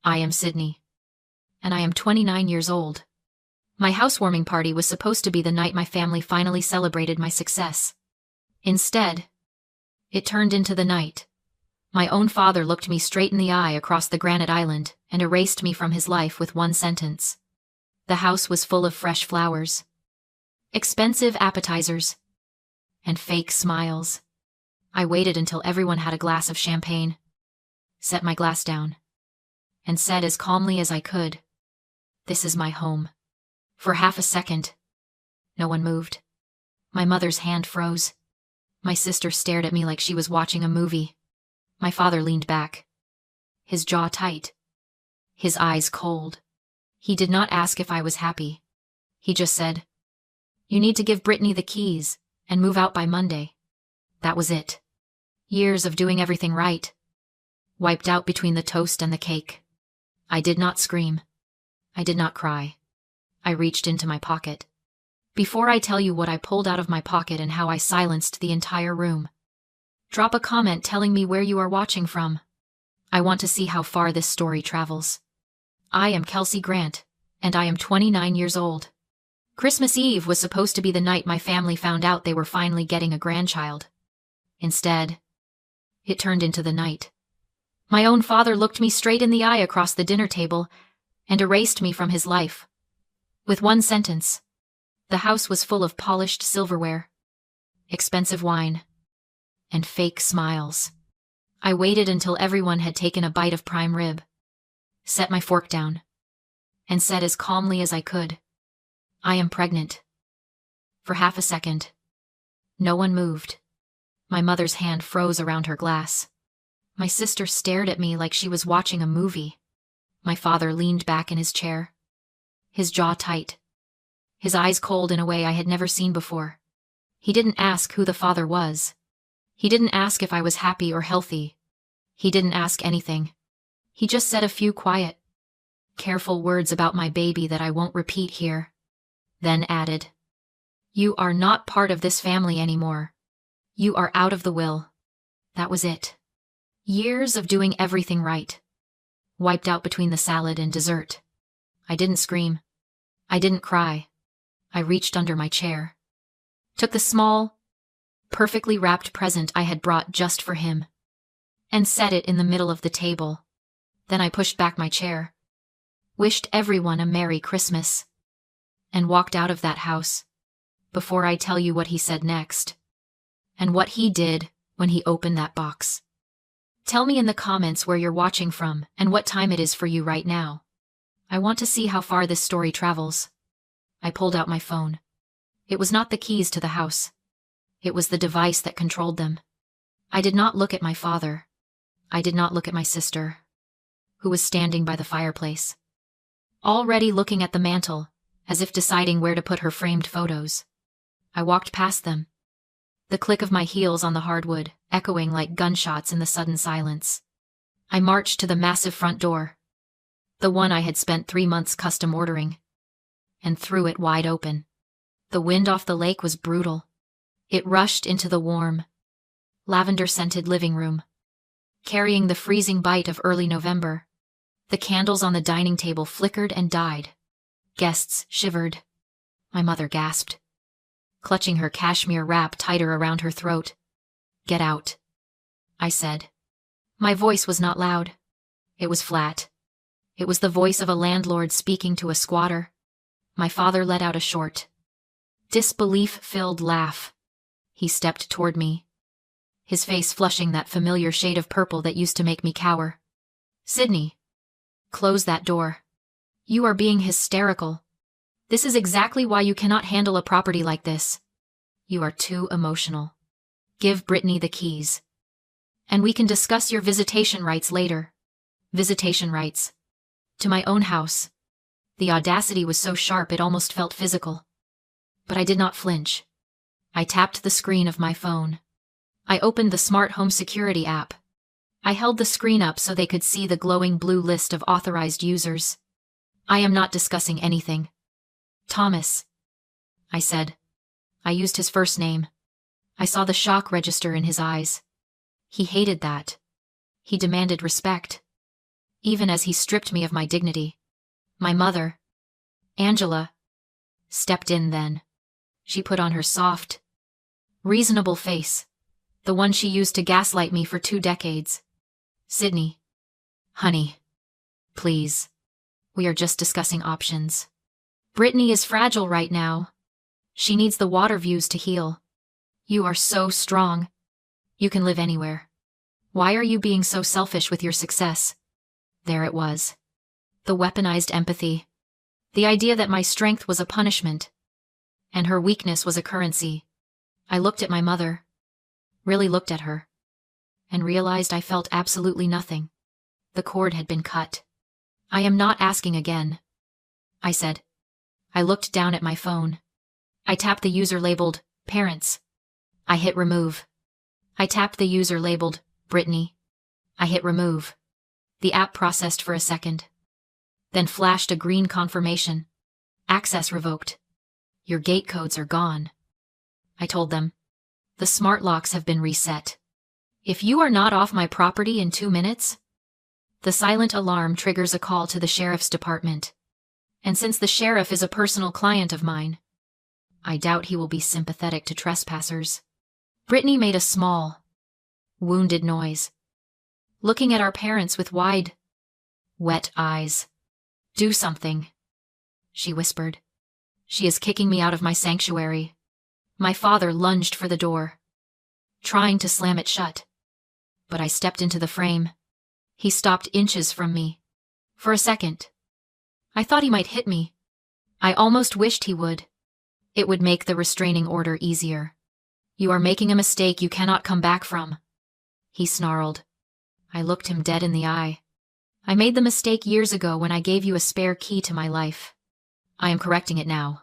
I am Sydney. And I am 29 years old. My housewarming party was supposed to be the night my family finally celebrated my success. Instead, it turned into the night my own father looked me straight in the eye across the granite island and erased me from his life with one sentence. The house was full of fresh flowers, expensive appetizers, and fake smiles. I waited until everyone had a glass of champagne, set my glass down, and said as calmly as I could, "This is my home." For half a second, no one moved. My mother's hand froze. My sister stared at me like she was watching a movie. My father leaned back, his jaw tight, his eyes cold. He did not ask if I was happy. He just said, "You need to give Brittany the keys and move out by Monday." That was it. Years of doing everything right, wiped out between the toast and the cake. I did not scream. I did not cry. I reached into my pocket. Before I tell you what I pulled out of my pocket and how I silenced the entire room, drop a comment telling me where you are watching from. I want to see how far this story travels. I am Kelsey Grant, and I am 29 years old. Christmas Eve was supposed to be the night my family found out they were finally getting a grandchild. Instead, it turned into the night my own father looked me straight in the eye across the dinner table and erased me from his life. With one sentence. The house was full of polished silverware, expensive wine, and fake smiles. I waited until everyone had taken a bite of prime rib, set my fork down, and said as calmly as I could, "I am pregnant." For half a second, no one moved. My mother's hand froze around her glass. My sister stared at me like she was watching a movie. My father leaned back in his chair, his jaw tight, his eyes cold in a way I had never seen before. He didn't ask who the father was. He didn't ask if I was happy or healthy. He didn't ask anything. He just said a few quiet, careful words about my baby that I won't repeat here. Then added, "You are not part of this family anymore. You are out of the will." That was it. Years of doing everything right, wiped out between the salad and dessert. I didn't scream. I didn't cry. I reached under my chair, took the small, perfectly wrapped present I had brought just for him, and set it in the middle of the table. Then I pushed back my chair, wished everyone a Merry Christmas, and walked out of that house. Before I tell you what he said next, and what he did when he opened that box, tell me in the comments where you're watching from and what time it is for you right now. I want to see how far this story travels. I pulled out my phone. It was not the keys to the house. It was the device that controlled them. I did not look at my father. I did not look at my sister, who was standing by the fireplace, already looking at the mantel, as if deciding where to put her framed photos. I walked past them, the click of my heels on the hardwood echoing like gunshots in the sudden silence. I marched to the massive front door, the one I had spent 3 months custom ordering, and threw it wide open. The wind off the lake was brutal. It rushed into the warm, lavender-scented living room, carrying the freezing bite of early November. The candles on the dining table flickered and died. Guests shivered. My mother gasped, clutching her cashmere wrap tighter around her throat. "Get out," I said. My voice was not loud. It was flat. It was the voice of a landlord speaking to a squatter. My father let out a short, disbelief-filled laugh. He stepped toward me, his face flushing that familiar shade of purple that used to make me cower. "Sydney, close that door. You are being hysterical. This is exactly why you cannot handle a property like this. You are too emotional. Give Brittany the keys, and we can discuss your visitation rights later." Visitation rights. To my own house. The audacity was so sharp it almost felt physical. But I did not flinch. I tapped the screen of my phone. I opened the smart home security app. I held the screen up so they could see the glowing blue list of authorized users. "I am not discussing anything." "Thomas," I said. I used his first name. I saw the shock register in his eyes. He hated that. He demanded respect. even as he stripped me of my dignity. My mother, Angela, stepped in then. She put on her soft, reasonable face, the one she used to gaslight me for 2 decades. Sydney, honey, please. We are just discussing options. Brittany is fragile right now. She needs the water views to heal. You are so strong. You can live anywhere. Why are you being so selfish with your success? There it was. The weaponized empathy. The idea that my strength was a punishment, and her weakness was a currency. I looked at my mother, really looked at her, and realized I felt absolutely nothing. The cord had been cut. I am not asking again, I said. I looked down at my phone. I tapped the user labeled, Parents. I hit remove. I tapped the user labeled, Brittany. I hit remove. The app processed for a second, then flashed a green confirmation. Access revoked. Your gate codes are gone. I told them. The smart locks have been reset. If you are not off my property in 2 minutes, the silent alarm triggers a call to the sheriff's department. And since the sheriff is a personal client of mine, I doubt he will be sympathetic to trespassers. Brittany made a small, wounded noise, looking at our parents with wide, wet eyes. Do something, she whispered. She is kicking me out of my sanctuary. My father lunged for the door, trying to slam it shut. But I stepped into the frame. He stopped inches from me. For a second, I thought he might hit me. I almost wished he would. It would make the restraining order easier. You are making a mistake you cannot come back from, he snarled. I looked him dead in the eye. I made the mistake years ago when I gave you a spare key to my life. I am correcting it now.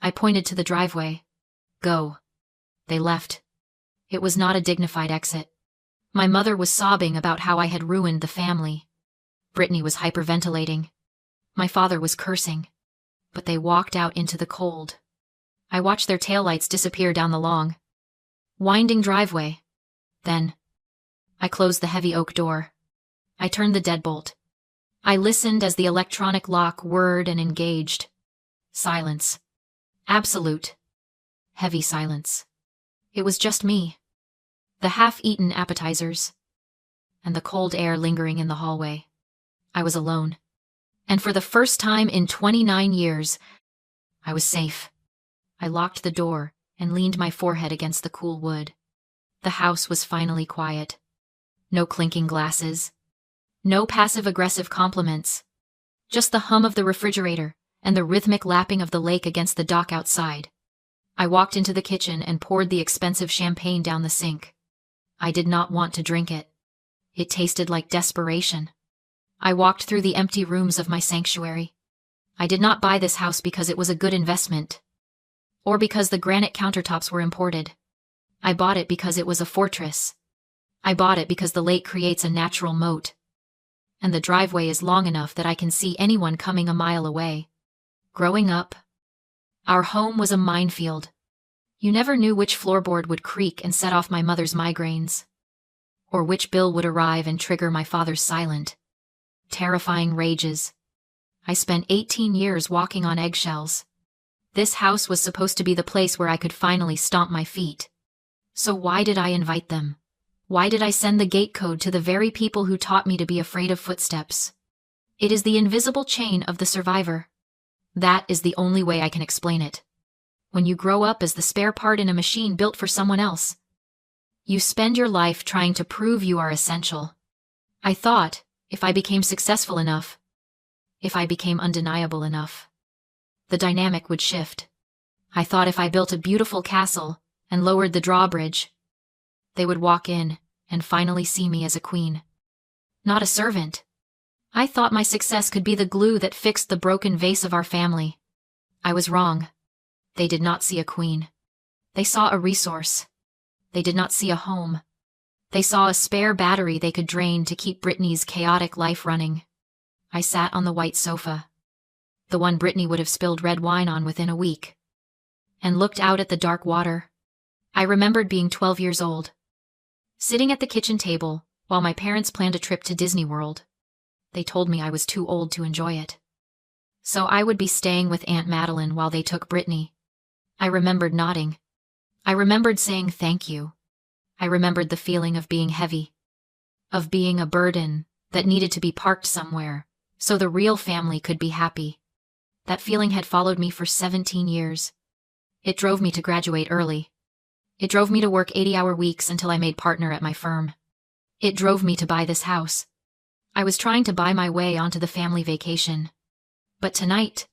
I pointed to the driveway. Go. They left. It was not a dignified exit. My mother was sobbing about how I had ruined the family. Brittany was hyperventilating. My father was cursing. But they walked out into the cold. I watched their taillights disappear down the long, winding driveway. Then, I closed the heavy oak door. I turned the deadbolt. I listened as the electronic lock whirred and engaged. Silence. Absolute. Heavy silence. It was just me, the half-eaten appetizers, and the cold air lingering in the hallway. I was alone. And for the first time in 29 years, I was safe. I locked the door and leaned my forehead against the cool wood. The house was finally quiet. No clinking glasses. No passive-aggressive compliments. Just the hum of the refrigerator and the rhythmic lapping of the lake against the dock outside. I walked into the kitchen and poured the expensive champagne down the sink. I did not want to drink it. It tasted like desperation. I walked through the empty rooms of my sanctuary. I did not buy this house because it was a good investment, or because the granite countertops were imported. I bought it because it was a fortress. I bought it because the lake creates a natural moat, and the driveway is long enough that I can see anyone coming a mile away. Growing up, our home was a minefield. You never knew which floorboard would creak and set off my mother's migraines, or which bill would arrive and trigger my father's silent, terrifying rages. I spent 18 years walking on eggshells. This house was supposed to be the place where I could finally stomp my feet. So why did I invite them? Why did I send the gate code to the very people who taught me to be afraid of footsteps? It is the invisible chain of the survivor. That is the only way I can explain it. When you grow up as the spare part in a machine built for someone else, you spend your life trying to prove you are essential. I thought, if I became successful enough, if I became undeniable enough, the dynamic would shift. I thought if I built a beautiful castle and lowered the drawbridge, they would walk in and finally see me as a queen, not a servant. I thought my success could be the glue that fixed the broken vase of our family. I was wrong. They did not see a queen. They saw a resource. They did not see a home. They saw a spare battery they could drain to keep Brittany's chaotic life running. I sat on the white sofa, the one Brittany would have spilled red wine on within a week, and looked out at the dark water. I remembered being 12 years old, sitting at the kitchen table while my parents planned a trip to Disney World. They told me I was too old to enjoy it. So I would be staying with Aunt Madeline while they took Brittany. I remembered nodding. I remembered saying thank you. I remembered the feeling of being heavy, of being a burden that needed to be parked somewhere so the real family could be happy. That feeling had followed me for 17 years. It drove me to graduate early. It drove me to work 80-hour weeks until I made partner at my firm. It drove me to buy this house. I was trying to buy my way onto the family vacation. But tonight,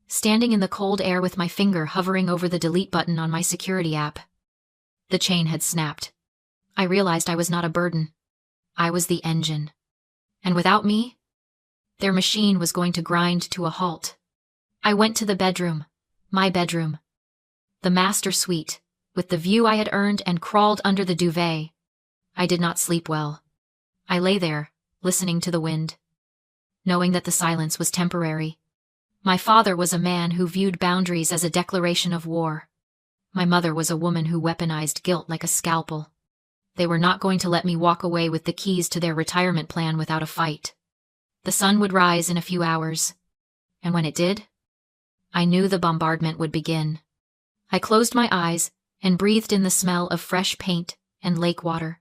standing in the cold air with my finger hovering over the delete button on my security app, the chain had snapped. I realized I was not a burden. I was the engine. And without me, their machine was going to grind to a halt. I went to the bedroom, my bedroom, the master suite, with the view I had earned, and crawled under the duvet. I did not sleep well. I lay there, listening to the wind, knowing that the silence was temporary. My father was a man who viewed boundaries as a declaration of war. My mother was a woman who weaponized guilt like a scalpel. They were not going to let me walk away with the keys to their retirement plan without a fight. The sun would rise in a few hours, and when it did, I knew the bombardment would begin. I closed my eyes and breathed in the smell of fresh paint and lake water.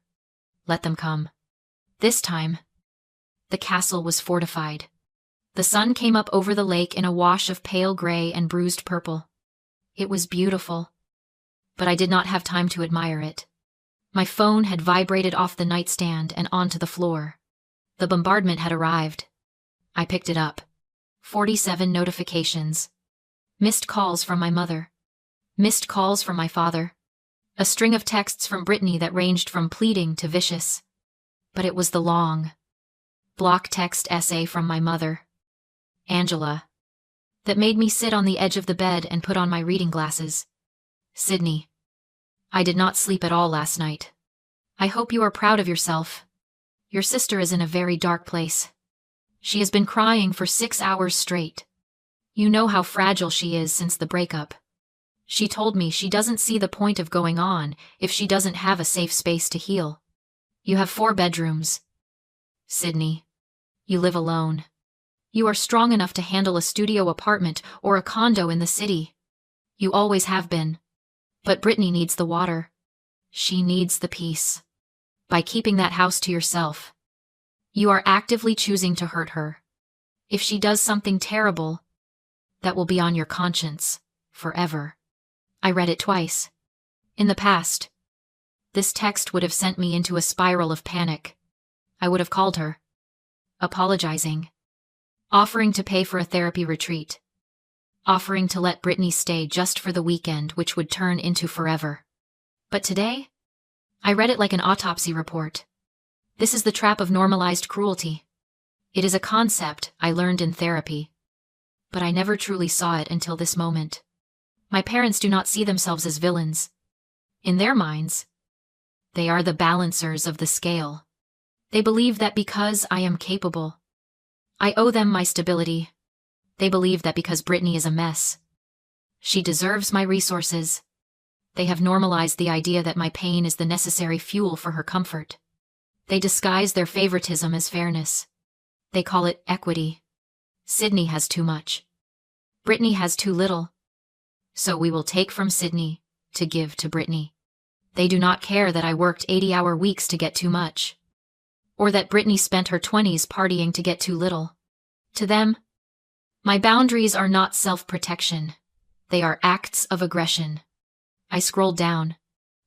Let them come. This time, the castle was fortified. The sun came up over the lake in a wash of pale gray and bruised purple. It was beautiful, but I did not have time to admire it. My phone had vibrated off the nightstand and onto the floor. The bombardment had arrived. I picked it up. 47 notifications. Missed calls from my mother. Missed calls from my father. A string of texts from Brittany that ranged from pleading to vicious. But it was the long, block text essay from my mother, Angela, that made me sit on the edge of the bed and put on my reading glasses. Sydney, I did not sleep at all last night. I hope you are proud of yourself. Your sister is in a very dark place. She has been crying for 6 hours straight. You know how fragile she is since the breakup. She told me she doesn't see the point of going on if she doesn't have a safe space to heal. You have 4 bedrooms. Sydney, you live alone. You are strong enough to handle a studio apartment or a condo in the city. You always have been. But Brittany needs the water. She needs the peace. By keeping that house to yourself, you are actively choosing to hurt her. If she does something terrible, that will be on your conscience forever. I read it twice. In the past, this text would have sent me into a spiral of panic. I would have called her, apologizing, offering to pay for a therapy retreat, offering to let Brittany stay just for the weekend, which would turn into forever. But today, I read it like an autopsy report. This is the trap of normalized cruelty. It is a concept I learned in therapy, but I never truly saw it until this moment. My parents do not see themselves as villains. In their minds, they are the balancers of the scale. They believe that because I am capable, I owe them my stability. They believe that because Brittany is a mess, she deserves my resources. They have normalized the idea that my pain is the necessary fuel for her comfort. They disguise their favoritism as fairness. They call it equity. Sydney has too much. Brittany has too little. So we will take from Sydney to give to Brittany. They do not care that I worked 80-hour weeks to get too much, or that Brittany spent her 20s partying to get too little. To them, my boundaries are not self-protection. They are acts of aggression. I scrolled down.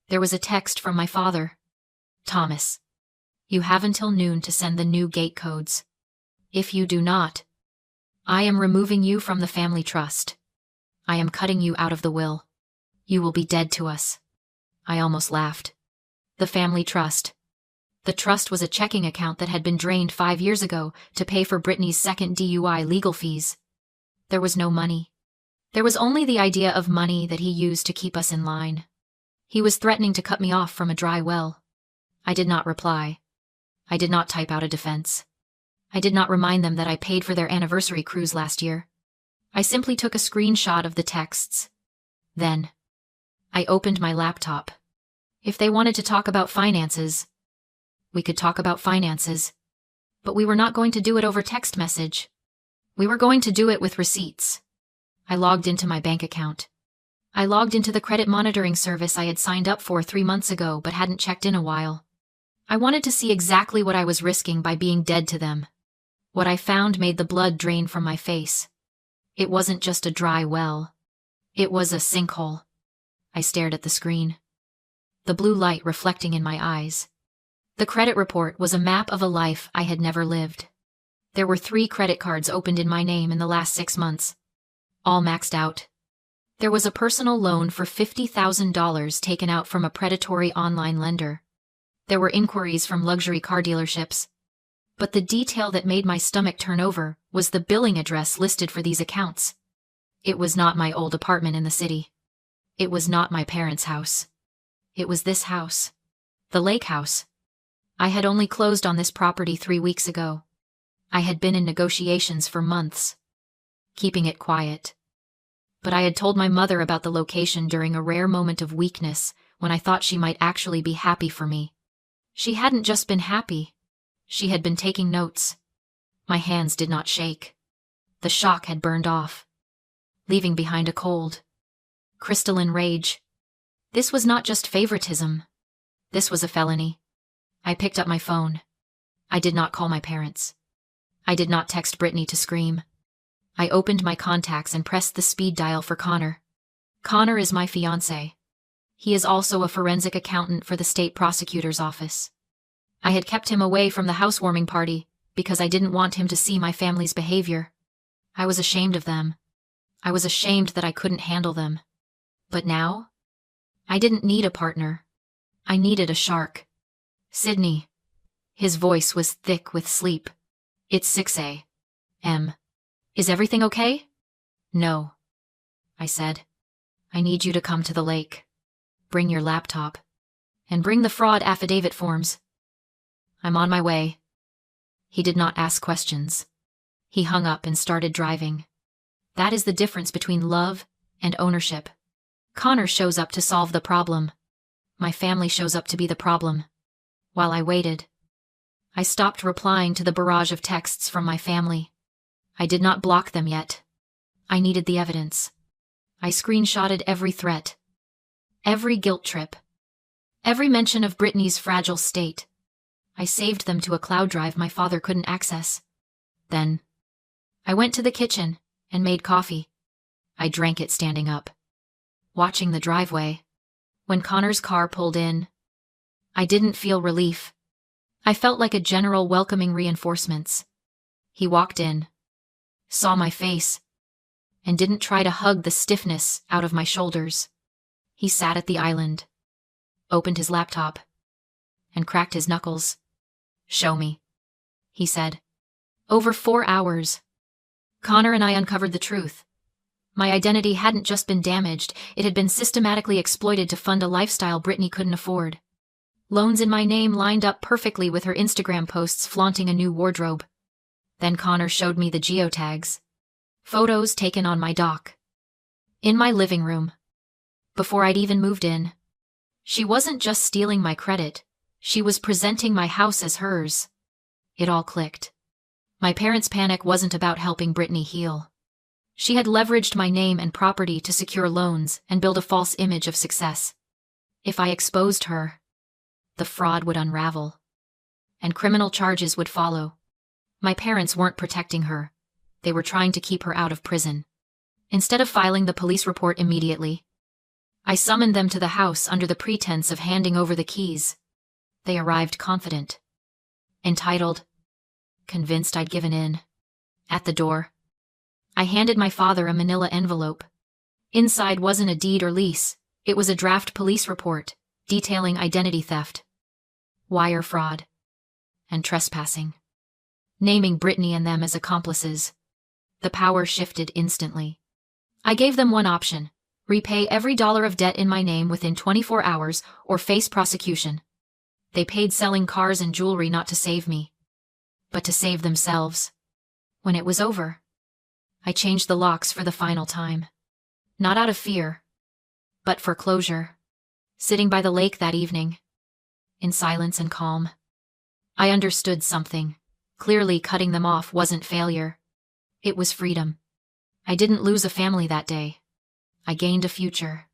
There was a text from my father. Thomas, you have until noon to send the new gate codes. If you do not, I am removing you from the family trust. I am cutting you out of the will. You will be dead to us. I almost laughed. The family trust. The trust was a checking account that had been drained 5 years ago to pay for Brittany's second DUI legal fees. There was no money. There was only the idea of money that he used to keep us in line. He was threatening to cut me off from a dry well. I did not reply. I did not type out a defense. I did not remind them that I paid for their anniversary cruise last year. I simply took a screenshot of the texts. Then, I opened my laptop. If they wanted to talk about finances, we could talk about finances. But we were not going to do it over text message. We were going to do it with receipts. I logged into my bank account. I logged into the credit monitoring service I had signed up for 3 months ago but hadn't checked in a while. I wanted to see exactly what I was risking by being dead to them. What I found made the blood drain from my face. It wasn't just a dry well. It was a sinkhole. I stared at the screen, the blue light reflecting in my eyes. The credit report was a map of a life I had never lived. There were 3 credit cards opened in my name in the last 6 months, all maxed out. There was a personal loan for $50,000 taken out from a predatory online lender. There were inquiries from luxury car dealerships. But the detail that made my stomach turn over was the billing address listed for these accounts. It was not my old apartment in the city. It was not my parents' house. It was this house. The lake house. I had only closed on this property 3 weeks ago. I had been in negotiations for months, keeping it quiet. But I had told my mother about the location during a rare moment of weakness when I thought she might actually be happy for me. She hadn't just been happy. She had been taking notes. My hands did not shake. The shock had burned off, leaving behind a cold, crystalline rage. This was not just favoritism. This was a felony. I picked up my phone. I did not call my parents. I did not text Brittany to scream. I opened my contacts and pressed the speed dial for Connor. Connor is my fiancé. He is also a forensic accountant for the state prosecutor's office. I had kept him away from the housewarming party because I didn't want him to see my family's behavior. I was ashamed of them. I was ashamed that I couldn't handle them. But now, I didn't need a partner. I needed a shark. Sydney. His voice was thick with sleep. It's 6 a.m. Is everything okay? No, I said. I need you to come to the lake. Bring your laptop. And bring the fraud affidavit forms. I'm on my way. He did not ask questions. He hung up and started driving. That is the difference between love and ownership. Connor shows up to solve the problem. My family shows up to be the problem. While I waited, I stopped replying to the barrage of texts from my family. I did not block them yet. I needed the evidence. I screenshotted every threat, every guilt trip, every mention of Brittany's fragile state. I saved them to a cloud drive my father couldn't access. Then, I went to the kitchen and made coffee. I drank it standing up, watching the driveway. When Connor's car pulled in, I didn't feel relief. I felt like a general welcoming reinforcements. He walked in, saw my face, and didn't try to hug the stiffness out of my shoulders. He sat at the island, opened his laptop, and cracked his knuckles. Show me, he said. Over 4 hours. Connor and I uncovered the truth. My identity hadn't just been damaged, it had been systematically exploited to fund a lifestyle Brittany couldn't afford. Loans in my name lined up perfectly with her Instagram posts flaunting a new wardrobe. Then Connor showed me the geotags. Photos taken on my dock. In my living room. Before I'd even moved in. She wasn't just stealing my credit, she was presenting my house as hers. It all clicked. My parents' panic wasn't about helping Brittany heal. She had leveraged my name and property to secure loans and build a false image of success. If I exposed her, the fraud would unravel, and criminal charges would follow. My parents weren't protecting her. They were trying to keep her out of prison. Instead of filing the police report immediately, I summoned them to the house under the pretense of handing over the keys. They arrived confident, entitled, convinced I'd given in. At the door, I handed my father a manila envelope. Inside wasn't a deed or lease, it was a draft police report detailing identity theft, wire fraud, and trespassing. Naming Brittany and them as accomplices. The power shifted instantly. I gave them one option: repay every dollar of debt in my name within 24 hours or face prosecution. They paid selling cars and jewelry not to save me, but to save themselves. When it was over, I changed the locks for the final time. Not out of fear, but for closure. Sitting by the lake that evening, in silence and calm, I understood something. Clearly, cutting them off wasn't failure. It was freedom. I didn't lose a family that day. I gained a future.